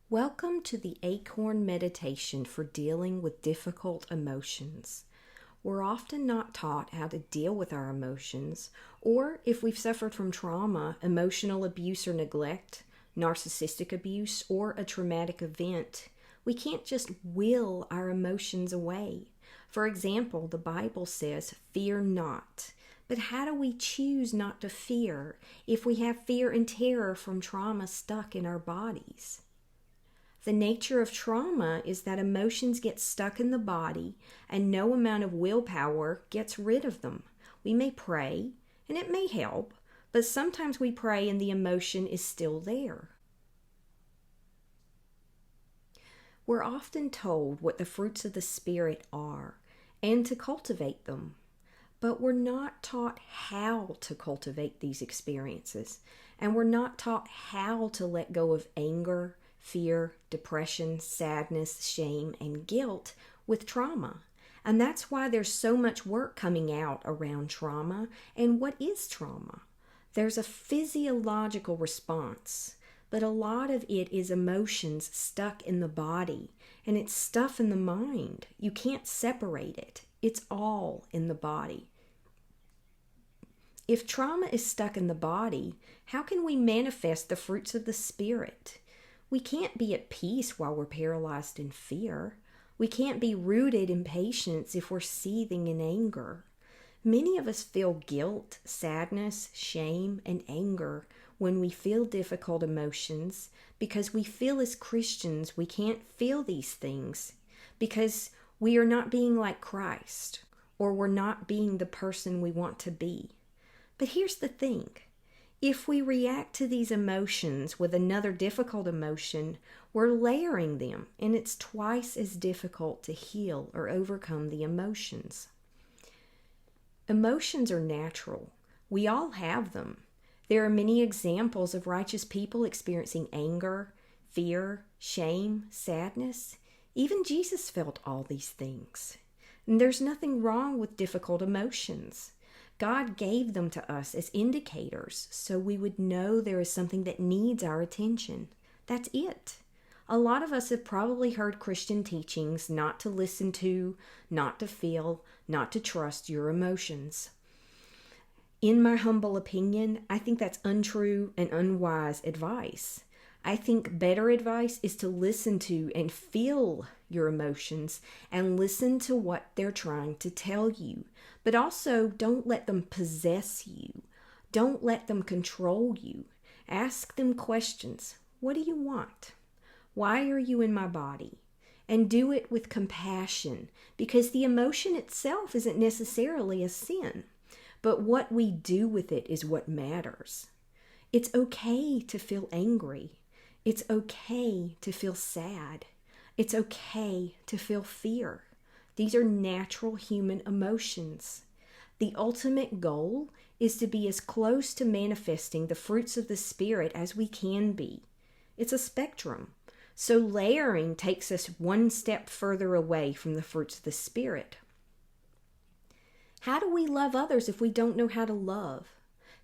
Welcome to the A.C.O.R.N meditation for dealing with difficult emotions. We're often not taught how to deal with our emotions, or if we've suffered from trauma, emotional abuse or neglect, narcissistic abuse, or a traumatic event, we can't just will our emotions away. For example, the Bible says, "Fear not." But how do we choose not to fear if we have fear and terror from trauma stuck in our bodies? The nature of trauma is that emotions get stuck in the body and no amount of willpower gets rid of them. We may pray, and it may help, but sometimes we pray and the emotion is still there. We're often told what the fruits of the Spirit are and to cultivate them, but we're not taught how to cultivate these experiences, and we're not taught how to let go of anger, fear, depression, sadness, shame, and guilt with trauma. And that's why there's so much work coming out around trauma and what is trauma. There's a physiological response, but a lot of it is emotions stuck in the body, and it's stuff in the mind. You can't separate it. It's all in the body. If trauma is stuck in the body, how can we manifest the fruits of the Spirit? We can't be at peace while we're paralyzed in fear. We can't be rooted in patience if we're seething in anger. Many of us feel guilt, sadness, shame, and anger when we feel difficult emotions because we feel as Christians we can't feel these things because we are not being like Christ or we're not being the person we want to be. But here's the thing. If we react to these emotions with another difficult emotion, we're layering them, and it's twice as difficult to heal or overcome the emotions. Emotions are natural. We all have them. There are many examples of righteous people experiencing anger, fear, shame, sadness. Even Jesus felt all these things. And there's nothing wrong with difficult emotions. God gave them to us as indicators so we would know there is something that needs our attention. That's it. A lot of us have probably heard Christian teachings not to listen to, not to feel, not to trust your emotions. In my humble opinion, I think that's untrue and unwise advice. I think better advice is to listen to and feel your emotions and listen to what they're trying to tell you. But also, don't let them possess you. Don't let them control you. Ask them questions. What do you want? Why are you in my body? And do it with compassion, because the emotion itself isn't necessarily a sin. But what we do with it is what matters. It's okay to feel angry. It's okay to feel sad. It's okay to feel fear. These are natural human emotions. The ultimate goal is to be as close to manifesting the fruits of the Spirit as we can be. It's a spectrum. So layering takes us one step further away from the fruits of the Spirit. How do we love others if we don't know how to love?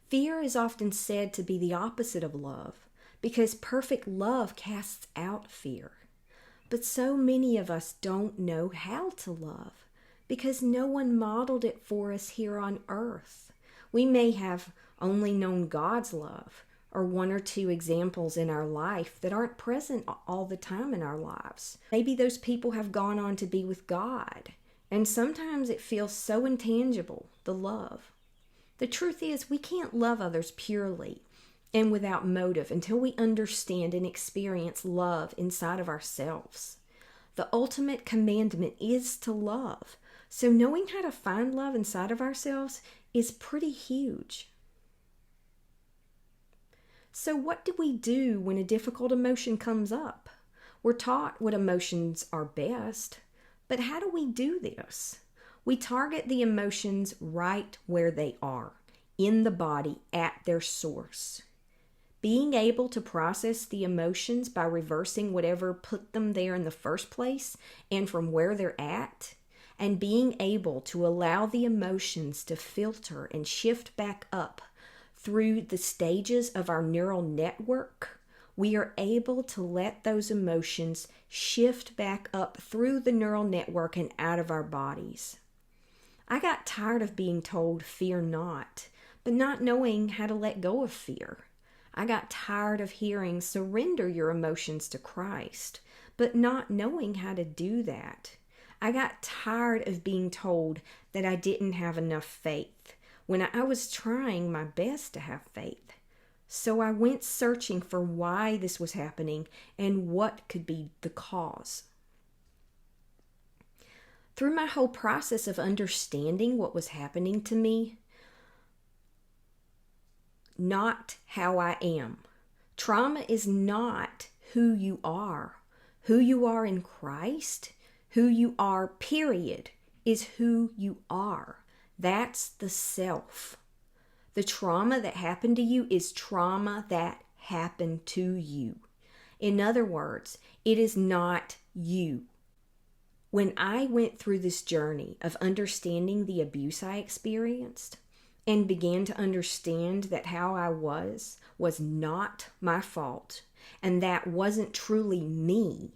Fear is often said to be the opposite of love, because perfect love casts out fear. But so many of us don't know how to love because no one modeled it for us here on earth. We may have only known God's love or one or two examples in our life that aren't present all the time in our lives. Maybe those people have gone on to be with God, and sometimes it feels so intangible, the love. The truth is, we can't love others purely and without motive until we understand and experience love inside of ourselves. The ultimate commandment is to love. So knowing how to find love inside of ourselves is pretty huge. So what do we do when a difficult emotion comes up? We're taught what emotions are best, but how do we do this? We target the emotions right where they are, in the body, at their source. Being able to process the emotions by reversing whatever put them there in the first place and from where they're at, and being able to allow the emotions to filter and shift back up through the stages of our neural network we are able to let those emotions shift back up through the neural network and out of our bodies. I got tired of being told, fear not, but not knowing how to let go of fear. I got tired of hearing, surrender your emotions to Christ, but not knowing how to do that. I got tired of being told that I didn't have enough faith when I was trying my best to have faith. So I went searching for why this was happening and what could be the cause. Through my whole process of understanding what was happening to me, not how I am. Trauma is not who you are. Who you are in Christ, who you are, period, is who you are. That's the self. The trauma that happened to you is trauma that happened to you. In other words, it is not you. When I went through this journey of understanding the abuse I experienced and began to understand that how I was not my fault and that wasn't truly me,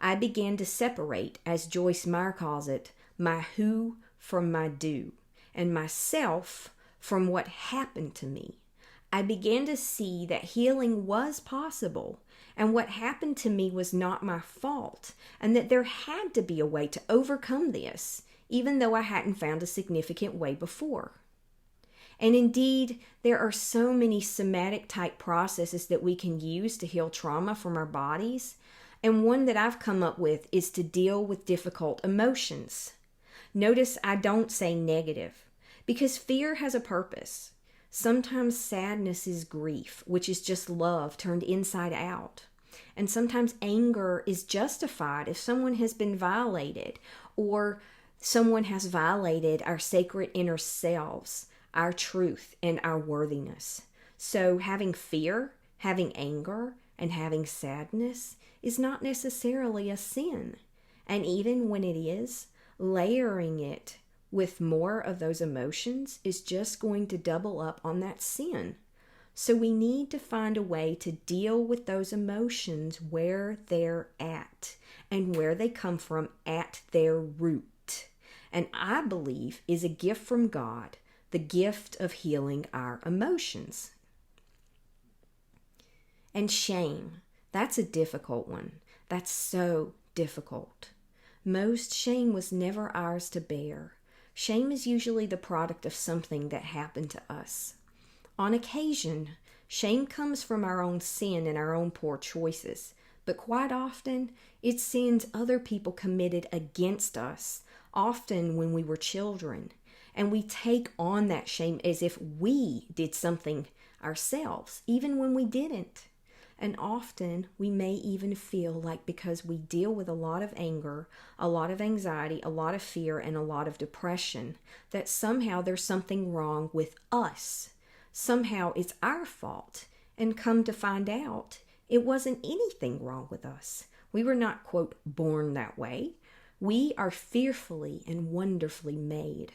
I began to separate, as Joyce Meyer calls it, my who from my do, and myself from what happened to me. I began to see that healing was possible, and what happened to me was not my fault, and that there had to be a way to overcome this, even though I hadn't found a significant way before. And indeed, there are so many somatic type processes that we can use to heal trauma from our bodies. And one that I've come up with is to deal with difficult emotions. Notice I don't say negative, because fear has a purpose. Sometimes sadness is grief, which is just love turned inside out. And sometimes anger is justified if someone has been violated or someone has violated our sacred inner selves, our truth, and our worthiness. So having fear, having anger, and having sadness is not necessarily a sin. And even when it is, layering it with more of those emotions is just going to double up on that sin. So we need to find a way to deal with those emotions where they're at and where they come from at their root. And I believe is a gift from God, the gift of healing our emotions. And shame, that's a difficult one. That's so difficult. Most shame was never ours to bear. Shame is usually the product of something that happened to us. On occasion, shame comes from our own sin and our own poor choices, but quite often, it's sins other people committed against us, often when we were children, and we take on that shame as if we did something ourselves, even when we didn't. And often we may even feel like because we deal with a lot of anger, a lot of anxiety, a lot of fear, and a lot of depression, that somehow there's something wrong with us. Somehow it's our fault. And come to find out, it wasn't anything wrong with us. We were not, quote, born that way. We are fearfully and wonderfully made.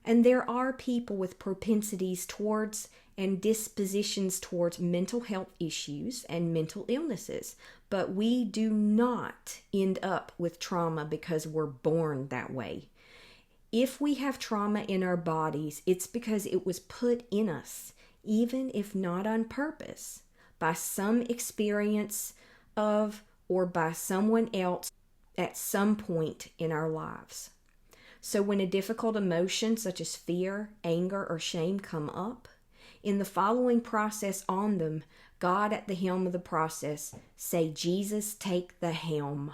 And there are people with propensities towards and dispositions towards mental health issues and mental illnesses, but we do not end up with trauma because we're born that way. If we have trauma in our bodies, it's because it was put in us, even if not on purpose, by some experience of or by someone else at some point in our lives. So when a difficult emotion such as fear, anger, or shame come up, in the following process on them, God at the helm of the process, say, Jesus, take the helm.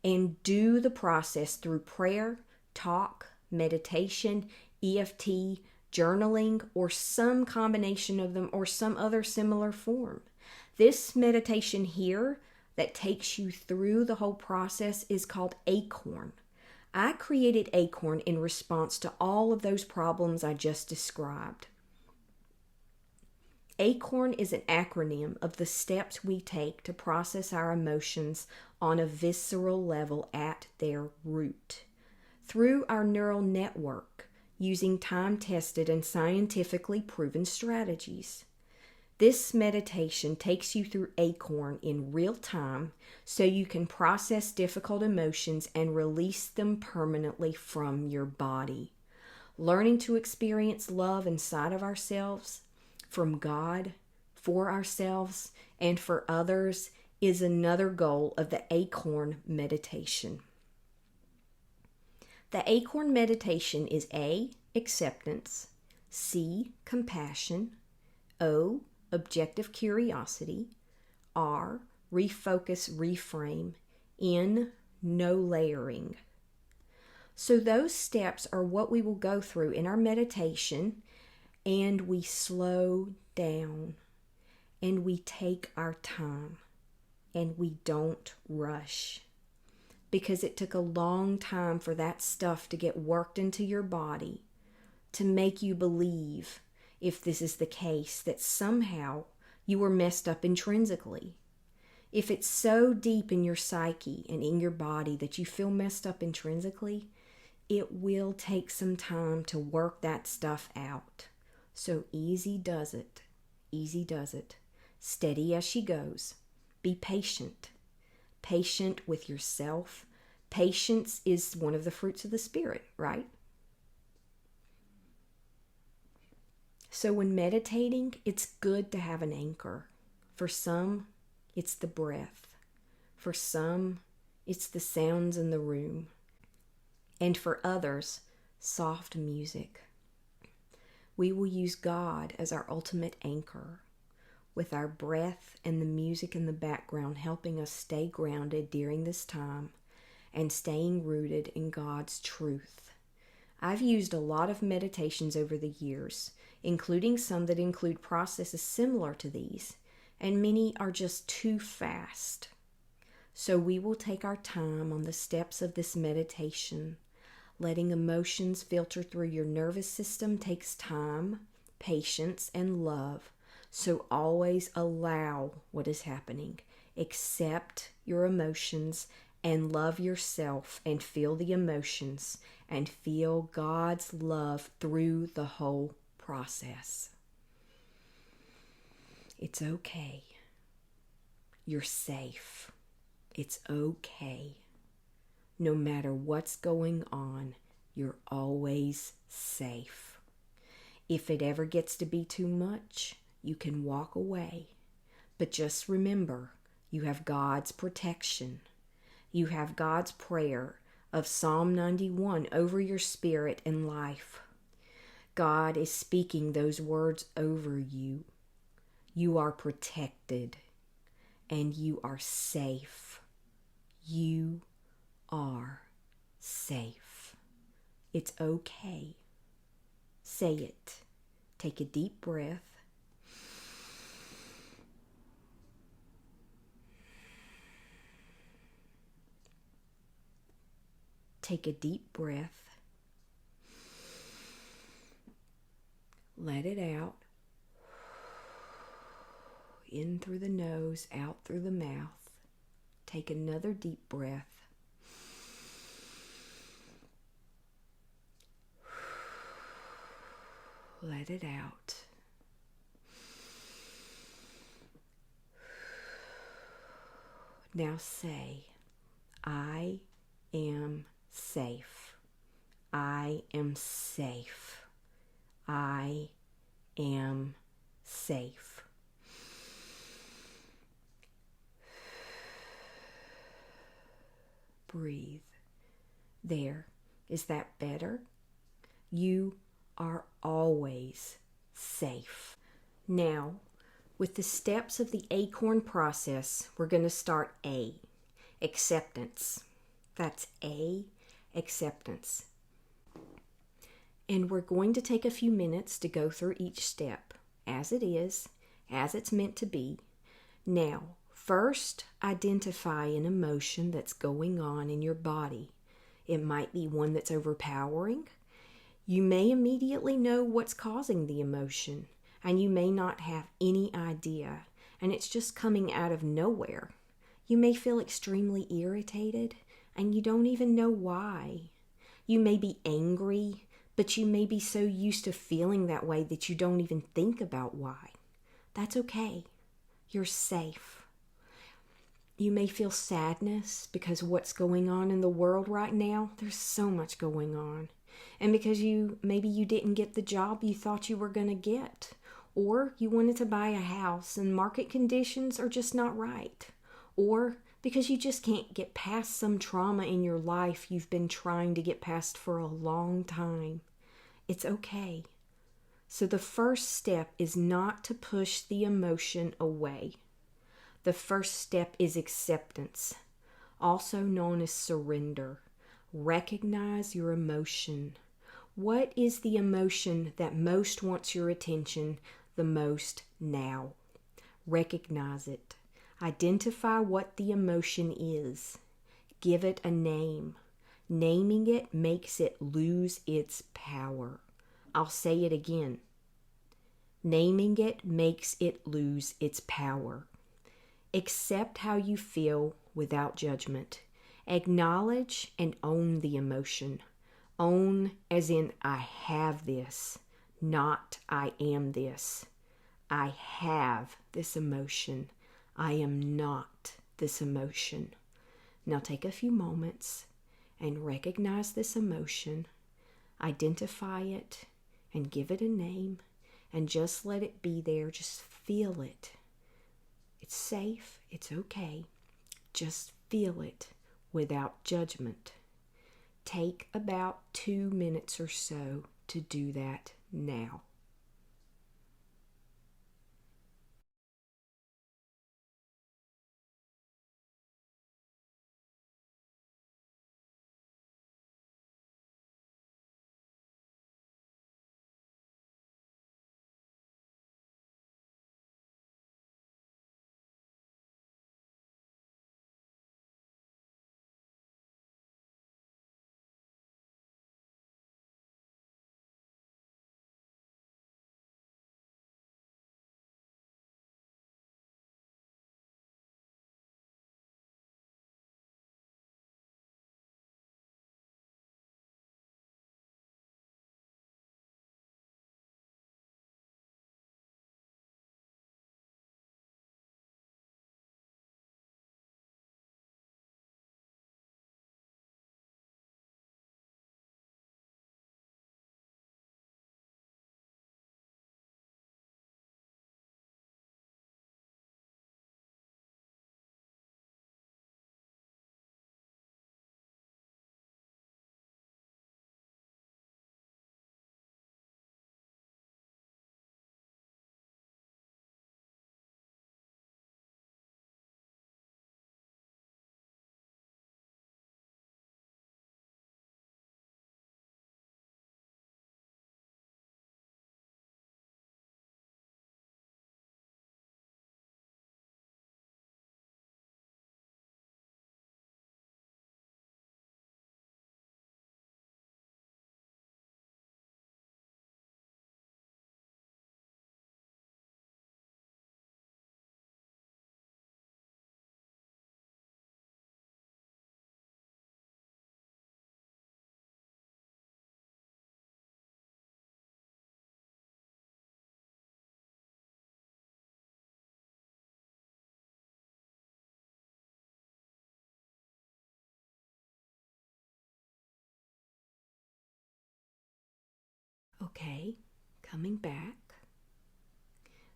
And do the process through prayer, talk, meditation, EFT, journaling, or some combination of them or some other similar form. This meditation here that takes you through the whole process is called A.C.O.R.N. I created A.C.O.R.N in response to all of those problems I just described. A.C.O.R.N is an acronym of the steps we take to process our emotions on a visceral level at their root. Through our neural network, using time-tested and scientifically proven strategies. This meditation takes you through A.C.O.R.N in real time so you can process difficult emotions and release them permanently from your body. Learning to experience love inside of ourselves, from God, for ourselves, and for others is another goal of the A.C.O.R.N meditation. The A.C.O.R.N meditation is A, acceptance, C, compassion, O, objective curiosity, R, refocus, reframe, N, no layering. So those steps are what we will go through in our meditation, and we slow down, and we take our time, and we don't rush. Because it took a long time for that stuff to get worked into your body to make you believe, if this is the case, that somehow you were messed up intrinsically. If it's so deep in your psyche and in your body that you feel messed up intrinsically, it will take some time to work that stuff out. So easy does it. Easy does it. Steady as she goes. Be patient. Patient with yourself. Patience is one of the fruits of the Spirit, right? So when meditating, it's good to have an anchor. For some, it's the breath. For some, it's the sounds in the room. And for others, soft music. We will use God as our ultimate anchor, with our breath and the music in the background helping us stay grounded during this time and staying rooted in God's truth. I've used a lot of meditations over the years, including some that include processes similar to these, and many are just too fast. So we will take our time on the steps of this meditation. Letting emotions filter through your nervous system takes time, patience, and love. So always allow what is happening. Accept your emotions and love yourself and feel the emotions and feel God's love through the whole process. It's okay. You're safe. It's okay. No matter what's going on, you're always safe. If it ever gets to be too much, you can walk away. But just remember, you have God's protection. You have God's prayer of Psalm 91 over your spirit and life. God is speaking those words over you. You are protected and you are safe. You are safe. It's okay. Say it. Take a deep breath. Take a deep breath. Let it out. In through the nose, out through the mouth. Take another deep breath. Let it out. Now say, I am safe. I am safe. I am safe. Breathe. There. Is that better? You are always safe. Now, with the steps of the A.C.O.R.N process, we're going to start A, acceptance. That's A, acceptance. And we're going to take a few minutes to go through each step, as it is, as it's meant to be. Now, first, identify an emotion that's going on in your body. It might be one that's overpowering. You may immediately know what's causing the emotion, and you may not have any idea, and it's just coming out of nowhere. You may feel extremely irritated, and you don't even know why. You may be angry, but you may be so used to feeling that way that you don't even think about why. That's okay. You're safe. You may feel sadness because what's going on in the world right now, there's so much going on. And because maybe you didn't get the job you thought you were going to get. Or you wanted to buy a house and market conditions are just not right. Or because you just can't get past some trauma in your life you've been trying to get past for a long time. It's okay. So the first step is not to push the emotion away. The first step is acceptance, also known as surrender. Recognize your emotion. What is the emotion that most wants your attention the most now? Recognize it. Identify what the emotion is. Give it a name. Naming it makes it lose its power. I'll say it again. Naming it makes it lose its power. Accept how you feel without judgment. Acknowledge and own the emotion. Own as in I have this, not I am this. I have this emotion. I am not this emotion. Now take a few moments and recognize this emotion, identify it, and give it a name, and just let it be there. Just feel it. It's safe. It's okay. Just feel it without judgment. Take about 2 minutes or so to do that now. Okay, coming back.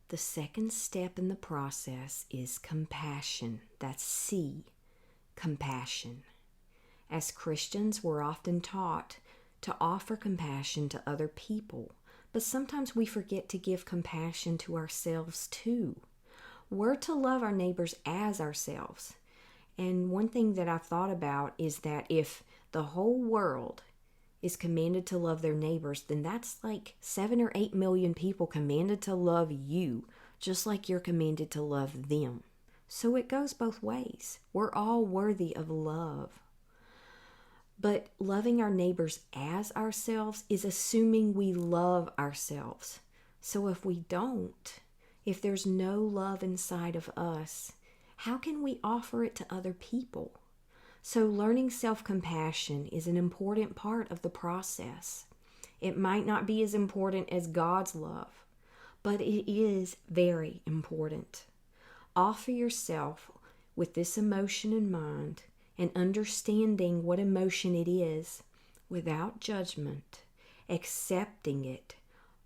The second step in the process is compassion. That's C, compassion. As Christians, we're often taught to offer compassion to other people, but sometimes we forget to give compassion to ourselves too. We're to love our neighbors as ourselves. And one thing that I've thought about is that if the whole world is commanded to love their neighbors, then that's like 7 or 8 million people commanded to love you, just like you're commanded to love them. So it goes both ways. We're all worthy of love. But loving our neighbors as ourselves is assuming we love ourselves. So if we don't, if there's no love inside of us, how can we offer it to other people? So learning self-compassion is an important part of the process. It might not be as important as God's love, but it is very important. Offer yourself with this emotion in mind and understanding what emotion it is without judgment, accepting it.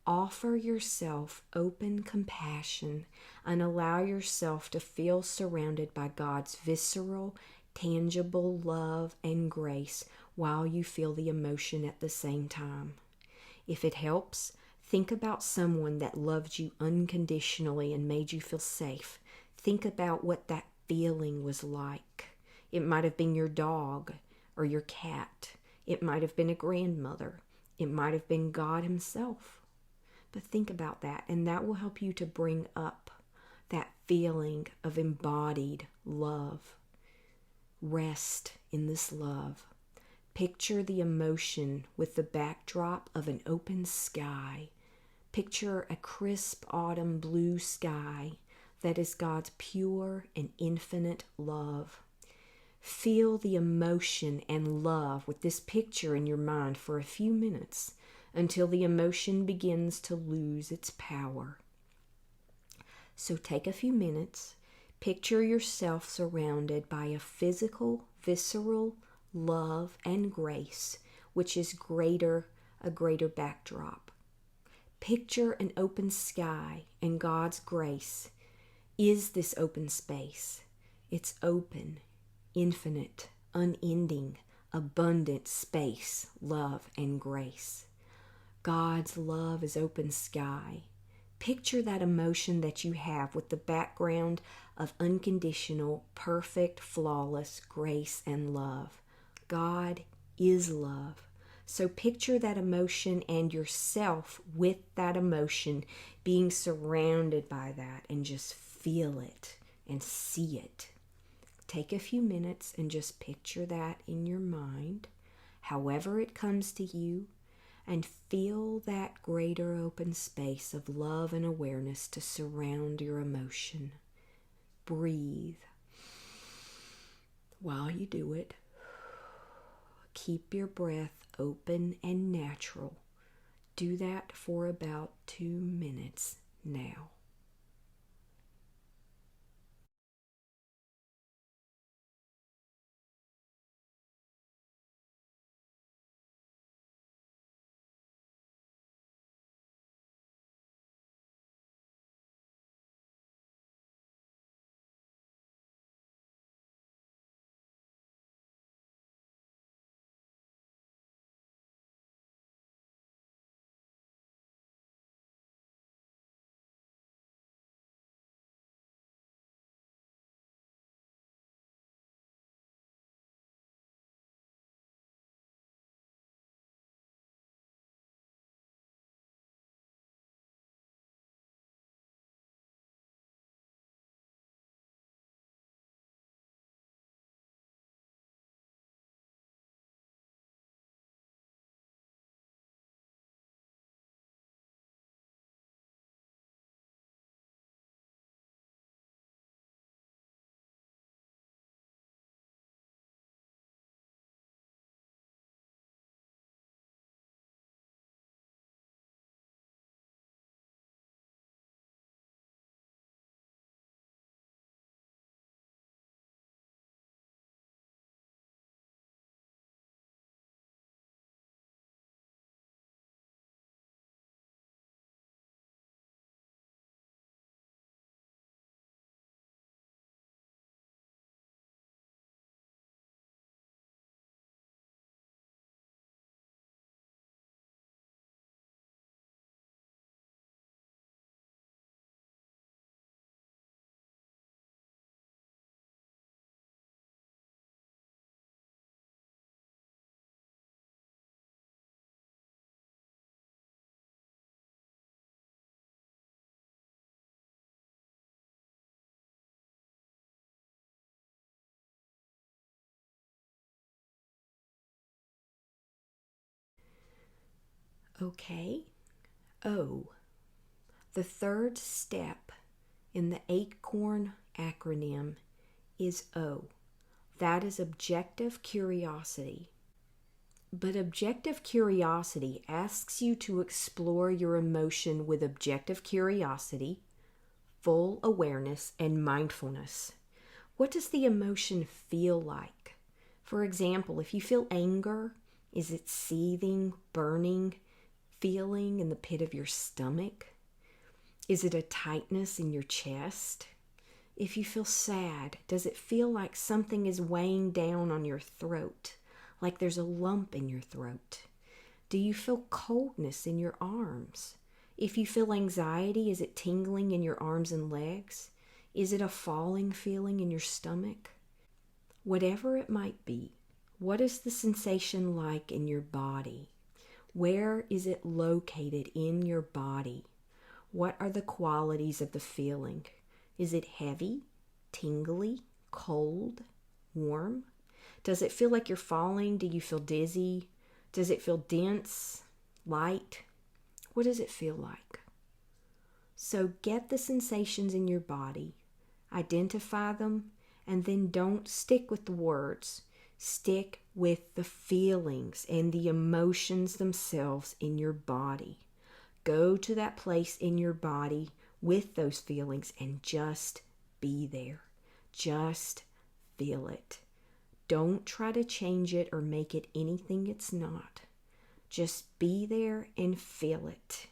Offer yourself open compassion and allow yourself to feel surrounded by God's visceral, tangible love and grace while you feel the emotion at the same time. If it helps, think about someone that loved you unconditionally and made you feel safe. Think about what that feeling was like. It might have been your dog or your cat. It might have been a grandmother. It might have been God Himself. But think about that, and that will help you to bring up that feeling of embodied love. Rest in this love. Picture the emotion with the backdrop of an open sky. Picture a crisp autumn blue sky that is God's pure and infinite love. Feel the emotion and love with this picture in your mind for a few minutes until the emotion begins to lose its power. So take a few minutes, picture yourself surrounded by a physical, visceral love and grace, which is a greater backdrop. Picture an open sky, and God's grace is this open space. It's open, infinite, unending, abundant space, love, and grace. God's love is open sky. Picture that emotion that you have with the background of unconditional, perfect, flawless grace and love. God is love. So picture that emotion and yourself with that emotion being surrounded by that, and just feel it and see it. Take a few minutes and just picture that in your mind, however it comes to you, and feel that greater open space of love and awareness to surround your emotion. Breathe. While you do it, keep your breath open and natural. Do that for about 2 minutes now. Okay. O. The third step in the A.C.O.R.N acronym is O. That is objective curiosity. But objective curiosity asks you to explore your emotion with objective curiosity, full awareness, and mindfulness. What does the emotion feel like? For example, if you feel anger, is it seething, burning, feeling in the pit of your stomach? Is it a tightness in your chest? If you feel sad, does it feel like something is weighing down on your throat, like there's a lump in your throat? Do you feel coldness in your arms? If you feel anxiety, is it tingling in your arms and legs? Is it a falling feeling in your stomach? Whatever it might be, what is the sensation like in your body? Where is it located in your body? What are the qualities of the feeling? Is it heavy, tingly, cold, warm? Does it feel like you're falling? Do you feel dizzy? Does it feel dense, light? What does it feel like? So get the sensations in your body, identify them, and then don't stick with the words. Stick with the feelings and the emotions themselves in your body. Go to that place in your body with those feelings and just be there. Just feel it. Don't try to change it or make it anything it's not. Just be there and feel it.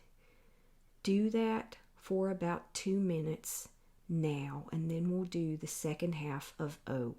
Do that for about 2 minutes now, and then we'll do the second half of O.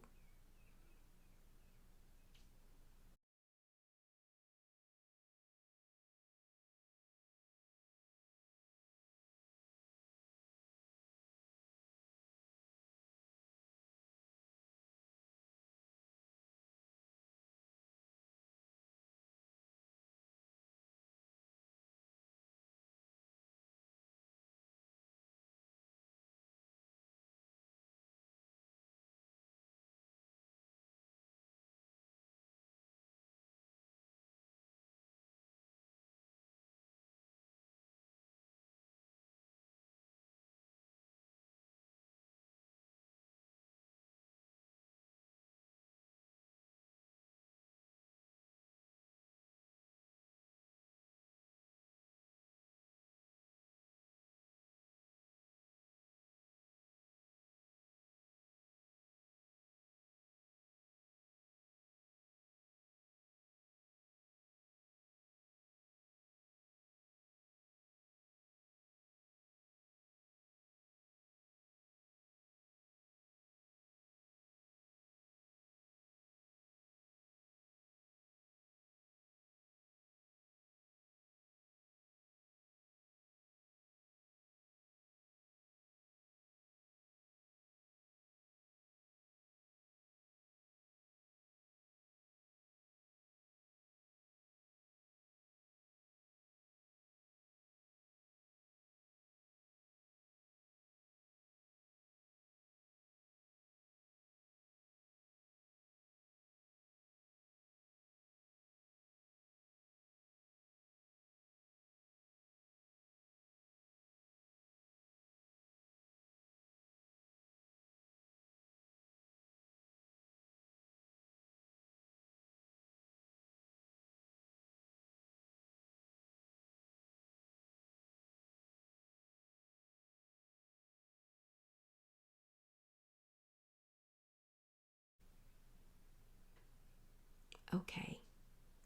Okay,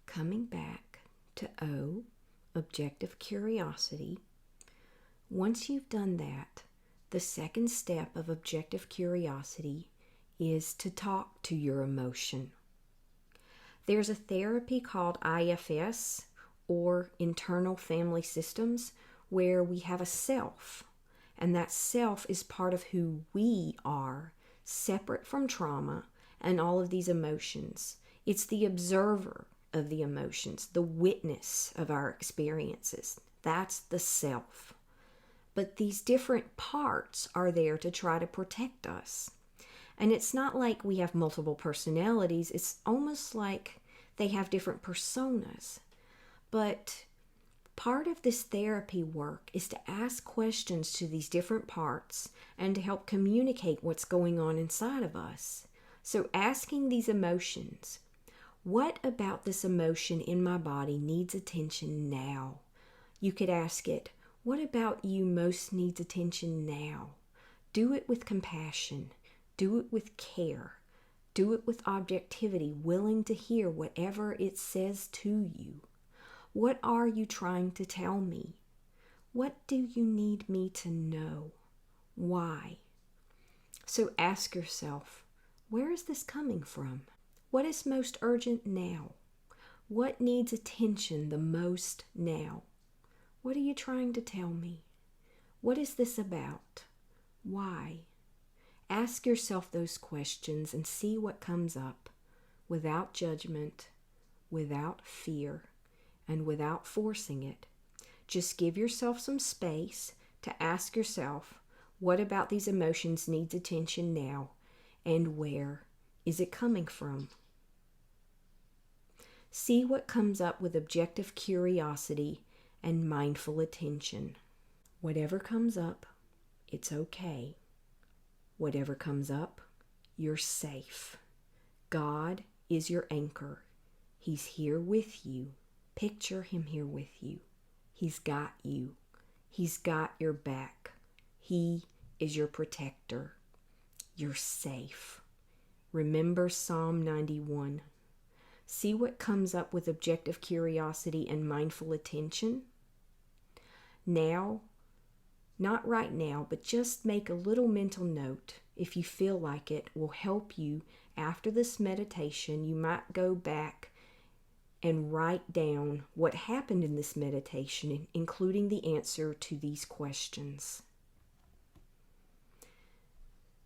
coming back to O, objective curiosity. Once you've done that, the second step of objective curiosity is to talk to your emotion. There's a therapy called IFS, or internal family systems, where we have a self, and that self is part of who we are, separate from trauma and all of these emotions. It's the observer of the emotions, the witness of our experiences. That's the self. But these different parts are there to try to protect us. And it's not like we have multiple personalities. It's almost like they have different personas. But part of this therapy work is to ask questions to these different parts and to help communicate what's going on inside of us. So asking these emotions, What about this emotion in my body needs attention now? You could ask it, what about you most needs attention now? Do it with compassion. Do it with care. Do it with objectivity, willing to hear whatever it says to you. What are you trying to tell me? What do you need me to know? Why? So ask yourself, where is this coming from? What is most urgent now? What needs attention the most now? What are you trying to tell me? What is this about? Why? Ask yourself those questions and see what comes up without judgment, without fear, and without forcing it. Just give yourself some space to ask yourself, what about these emotions needs attention now, and where is it coming from? See what comes up with objective curiosity and mindful attention. Whatever comes up, it's okay. Whatever comes up, you're safe. God is your anchor. He's here with you. Picture him here with you. He's got you. He's got your back. He is your protector. You're safe. Remember Psalm 91. See what comes up with objective curiosity and mindful attention. Now, not right now, but just make a little mental note. If you feel like it will help you after this meditation, you might go back and write down what happened in this meditation, including the answer to these questions.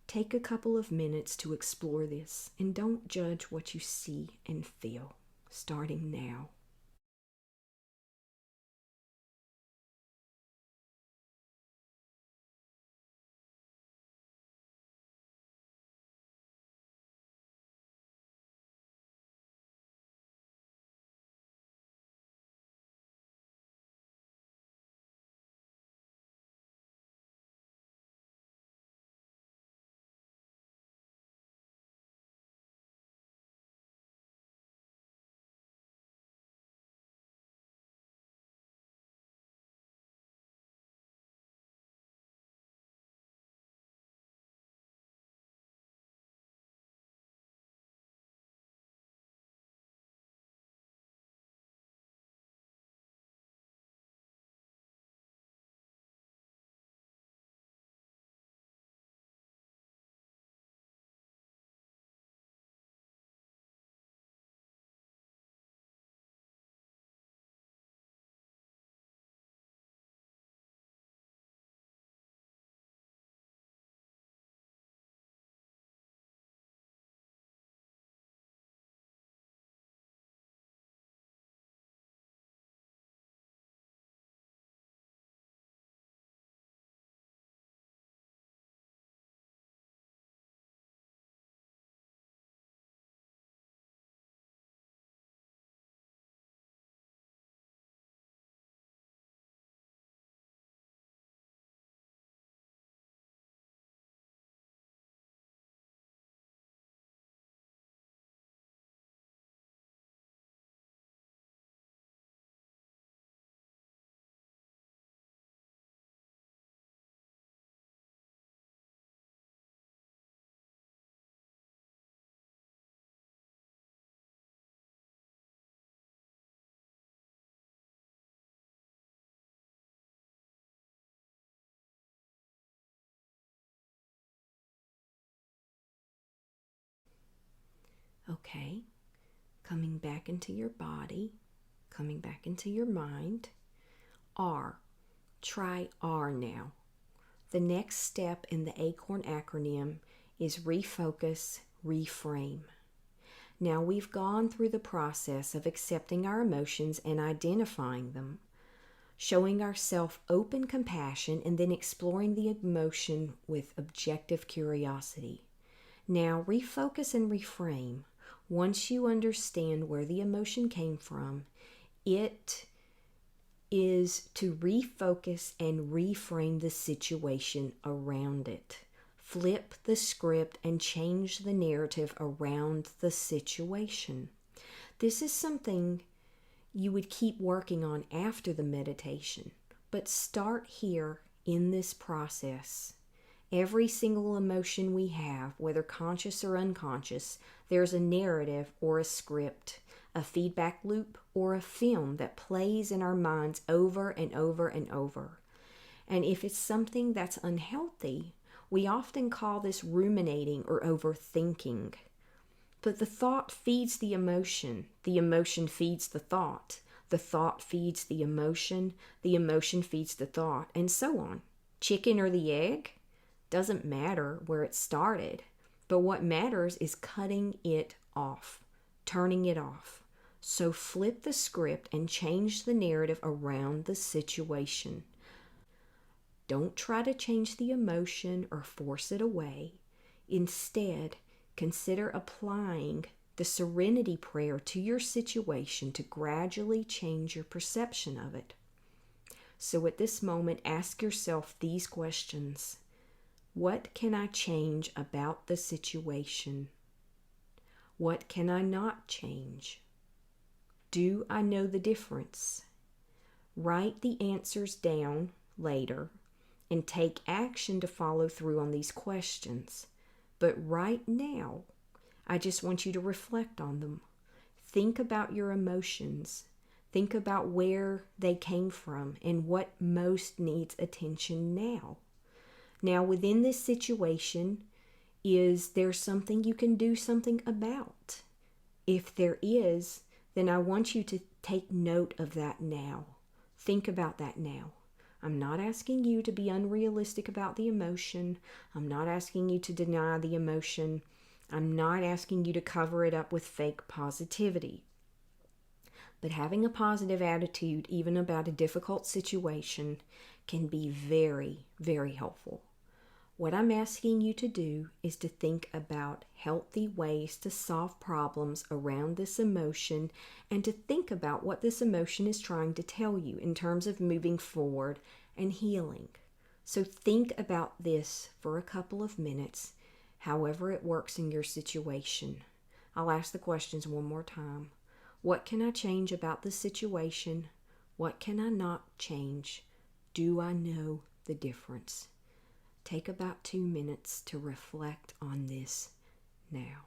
Take a couple of minutes to explore this, and don't judge what you see and feel, starting now. Okay, coming back into your body, coming back into your mind. R. Try R now. The next step in the A.C.O.R.N acronym is refocus, reframe. Now we've gone through the process of accepting our emotions and identifying them, showing ourselves open compassion, and then exploring the emotion with objective curiosity. Now refocus and reframe. Once you understand where the emotion came from, it is to refocus and reframe the situation around it. Flip the script and change the narrative around the situation. This is something you would keep working on after the meditation, but start here in this process. Every single emotion we have, whether conscious or unconscious, there's a narrative or a script, a feedback loop or a film that plays in our minds over and over and over. And if it's something that's unhealthy, we often call this ruminating or overthinking. But the thought feeds the emotion feeds the thought feeds the emotion feeds the thought, and so on. Chicken or the egg? Doesn't matter where it started, but what matters is cutting it off, turning it off. So flip the script and change the narrative around the situation. Don't try to change the emotion or force it away. Instead, consider applying the serenity prayer to your situation to gradually change your perception of it. So at this moment, ask yourself these questions. What can I change about the situation? What can I not change? Do I know the difference? Write the answers down later and take action to follow through on these questions. But right now, I just want you to reflect on them. Think about your emotions. Think about where they came from and what most needs attention now. Now, within this situation, is there something you can do something about? If there is, then I want you to take note of that now. Think about that now. I'm not asking you to be unrealistic about the emotion. I'm not asking you to deny the emotion. I'm not asking you to cover it up with fake positivity. But having a positive attitude, even about a difficult situation, can be very, very helpful. What I'm asking you to do is to think about healthy ways to solve problems around this emotion and to think about what this emotion is trying to tell you in terms of moving forward and healing. So think about this for a couple of minutes, however it works in your situation. I'll ask the questions one more time. What can I change about the situation? What can I not change? Do I know the difference? Take about 2 minutes to reflect on this now.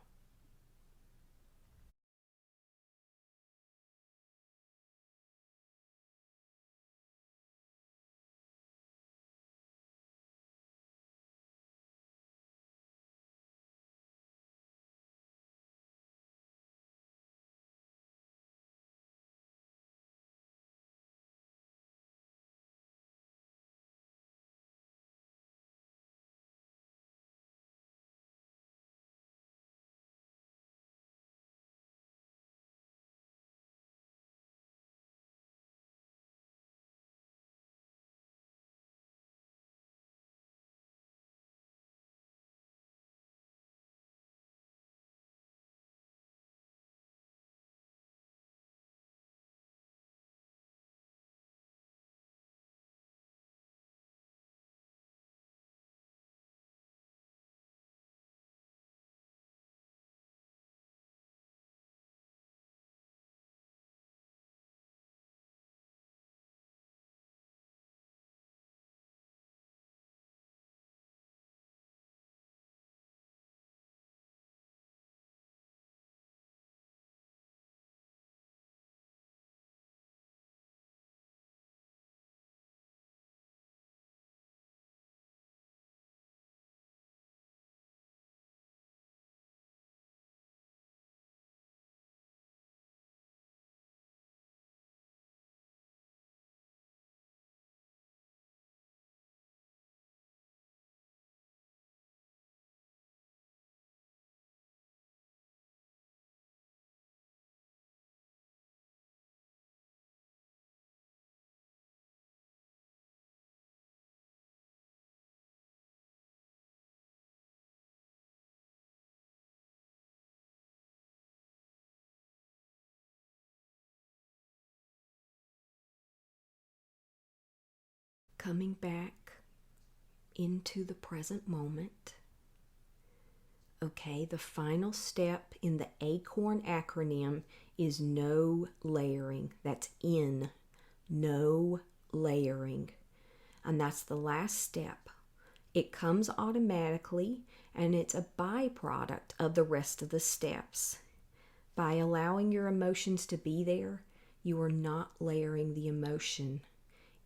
Coming back into the present moment, Okay, the final step in the A.C.O.R.N acronym is no layering. That's N, no layering. And that's the last step. It comes automatically, and it's a byproduct of the rest of the steps. By allowing your emotions to be there, you are not layering the emotion.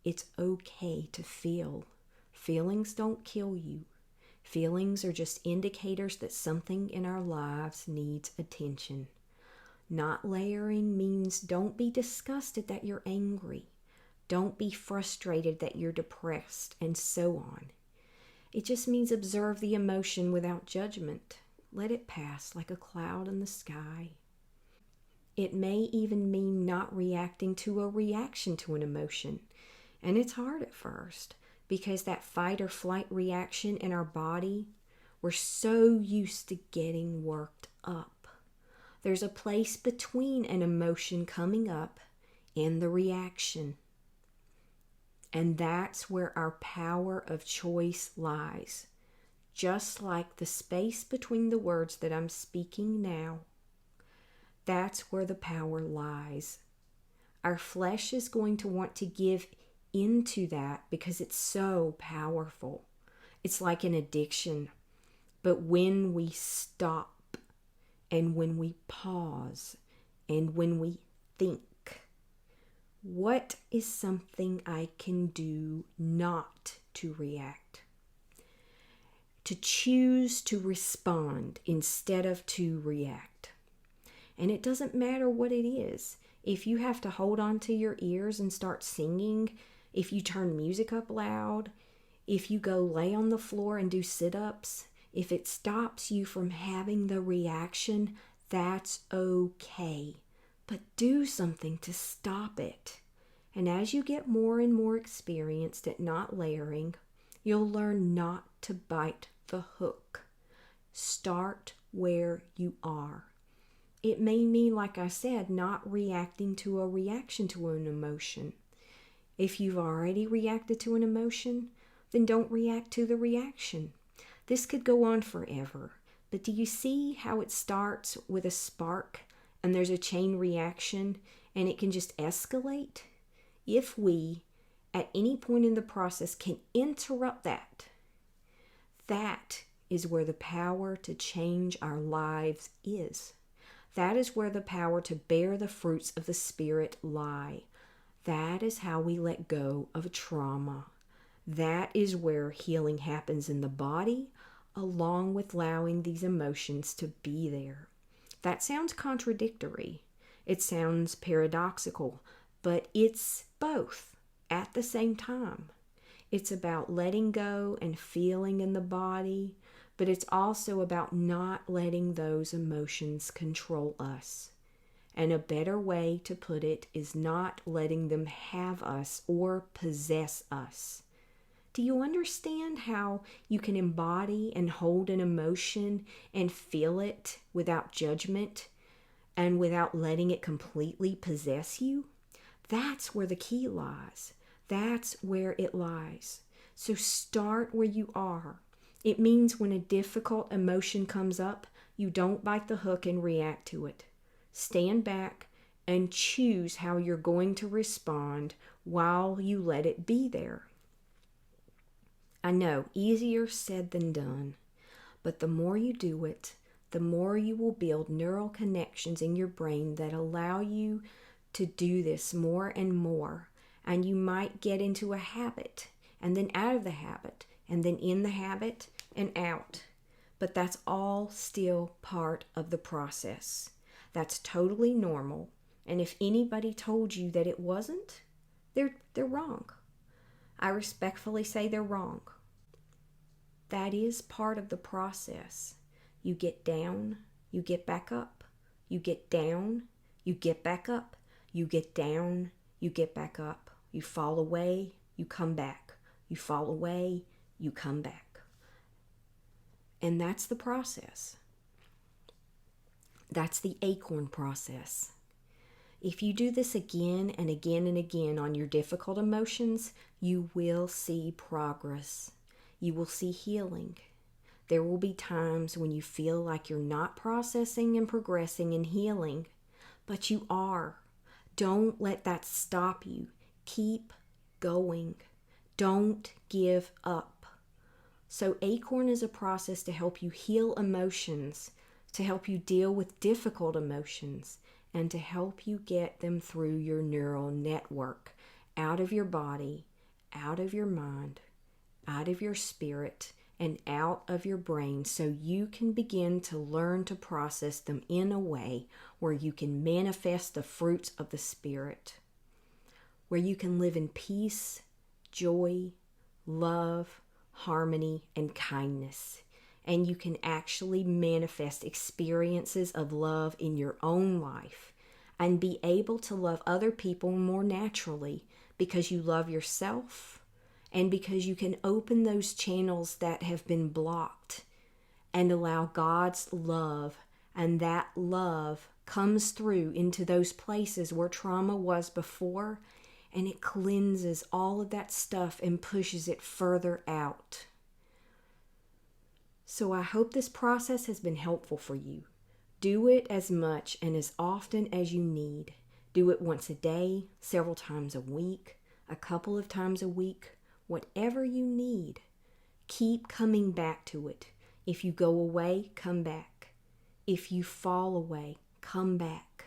It's okay to feel. Feelings don't kill you. Feelings are just indicators that something in our lives needs attention. Not layering means don't be disgusted that you're angry. Don't be frustrated that you're depressed, and so on. It just means observe the emotion without judgment. Let it pass like a cloud in the sky. It may even mean not reacting to a reaction to an emotion. And it's hard at first because that fight or flight reaction in our body, we're so used to getting worked up. There's a place between an emotion coming up and the reaction. And that's where our power of choice lies. Just like the space between the words that I'm speaking now, that's where the power lies. Our flesh is going to want to give into that because it's so powerful. It's like an addiction. But when we stop and when we pause and when we think, what is something I can do not to react? To choose to respond instead of to react. And it doesn't matter what it is. If you have to hold on to your ears and start singing, if you turn music up loud, if you go lay on the floor and do sit-ups, if it stops you from having the reaction, that's okay. But do something to stop it. And as you get more and more experienced at not layering, you'll learn not to bite the hook. Start where you are. It may mean, like I said, not reacting to a reaction to an emotion. If you've already reacted to an emotion, then don't react to the reaction. This could go on forever. But do you see how it starts with a spark and there's a chain reaction and it can just escalate? If we, at any point in the process, can interrupt that, that is where the power to change our lives is. That is where the power to bear the fruits of the Spirit lie. That is how we let go of trauma. That is where healing happens in the body, along with allowing these emotions to be there. That sounds contradictory. It sounds paradoxical, but it's both at the same time. It's about letting go and feeling in the body, but it's also about not letting those emotions control us. And a better way to put it is not letting them have us or possess us. Do you understand how you can embody and hold an emotion and feel it without judgment and without letting it completely possess you? That's where the key lies. That's where it lies. So start where you are. It means when a difficult emotion comes up, you don't bite the hook and react to it. Stand back and choose how you're going to respond while you let it be there. I know, easier said than done, but the more you do it, the more you will build neural connections in your brain that allow you to do this more and more. And you might get into a habit, and then out of the habit, and then in the habit, and out. But that's all still part of the process. That's totally normal. And if anybody told you that it wasn't, they're wrong. I respectfully say they're wrong. That is part of the process. You get down, you get back up. You get down, you get back up. You get down, you get back up. You fall away, you come back. You fall away, you come back. And that's the process. That's the A.C.O.R.N process. If you do this again and again and again on your difficult emotions, you will see progress. You will see healing. There will be times when you feel like you're not processing and progressing and healing, but you are. Don't let that stop you. Keep going. Don't give up. So A.C.O.R.N is a process to help you heal emotions, to help you deal with difficult emotions, and to help you get them through your neural network, out of your body, out of your mind, out of your spirit, and out of your brain, so you can begin to learn to process them in a way where you can manifest the fruits of the Spirit, where you can live in peace, joy, love, harmony, and kindness. And you can actually manifest experiences of love in your own life and be able to love other people more naturally because you love yourself and because you can open those channels that have been blocked and allow God's love, and that love comes through into those places where trauma was before, and it cleanses all of that stuff and pushes it further out. So I hope this process has been helpful for you. Do it as much and as often as you need. Do it once a day, several times a week, a couple of times a week, whatever you need. Keep coming back to it. If you go away, come back. If you fall away, come back.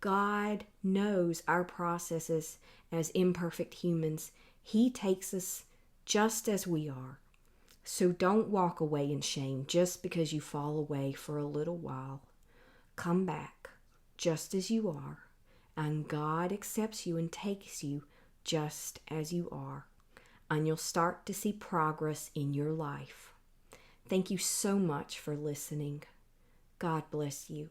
God knows our processes as imperfect humans. He takes us just as we are. So don't walk away in shame just because you fall away for a little while. Come back just as you are, and God accepts you and takes you just as you are, and you'll start to see progress in your life. Thank you so much for listening. God bless you.